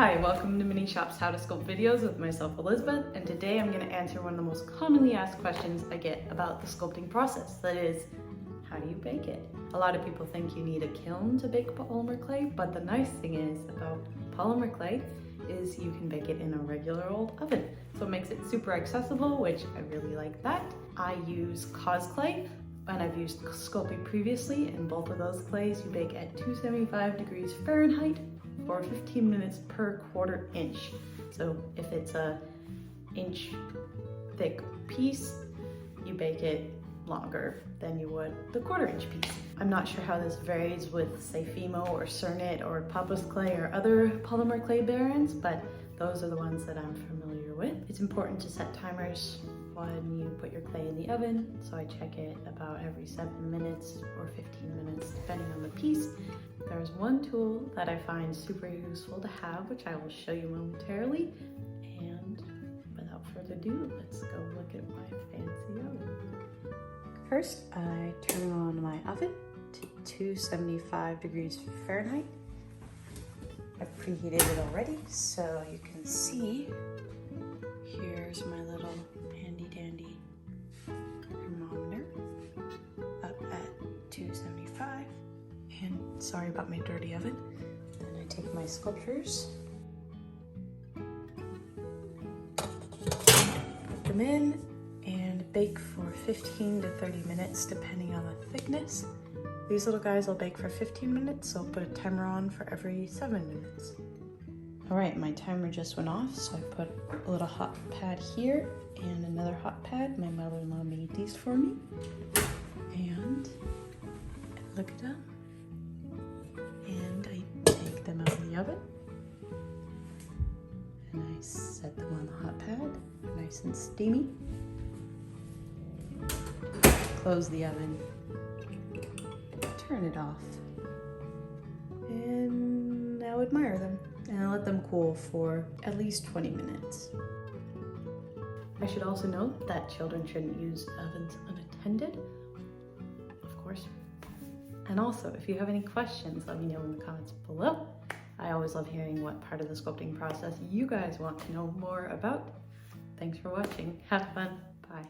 Hi, welcome to Miniezhhops How to Sculpt videos with myself, Elizabeth, and today I'm going to answer one of the most commonly asked questions I get about the sculpting process. That is, how do you bake it? A lot of people think you need a kiln to bake polymer clay, but the nice thing is about polymer clay is you can bake it in a regular old oven. So it makes it super accessible, which I really like that. I use Cosclay, and I've used Sculpey previously, and both of those clays you bake at 275 degrees Fahrenheit for 15 minutes per 1/4 inch. So if it's a inch thick piece, you bake it longer than you would the 1/4 inch piece. I'm not sure how this varies with, say, Fimo or Cernit or Papa's clay or other polymer clay variants, but those are the ones that I'm familiar with. It's important to set timers when you put your clay in the oven, so I check it about every 7 minutes or 15 minutes depending on the piece. There's one tool that I find super useful to have, which I will show you momentarily, and without further ado, let's go look at my fancy oven. First, I turn on my oven to 275 degrees Fahrenheit. I've preheated it already, so you can see here's my little handy dandy thermometer up at 275. And sorry about my dirty oven. Then I take my sculptures, put them in, and bake for 15 to 30 minutes depending on the thickness. These little guys will bake for 15 minutes, so I'll put a timer on for every 7 minutes. All right, my timer just went off, so I put a little hot pad here and another hot pad. My mother-in-law made these for me. And look at them. And I take them out of the oven. And I set them on the hot pad, nice and steamy. Close the oven. Turn it off. And now admire them. And I'll let them cool for at least 20 minutes. I should also note that children shouldn't use ovens unattended, of course. And also, if you have any questions, let me know in the comments below. I always love hearing what part of the sculpting process you guys want to know more about. Thanks for watching. Have fun. Bye.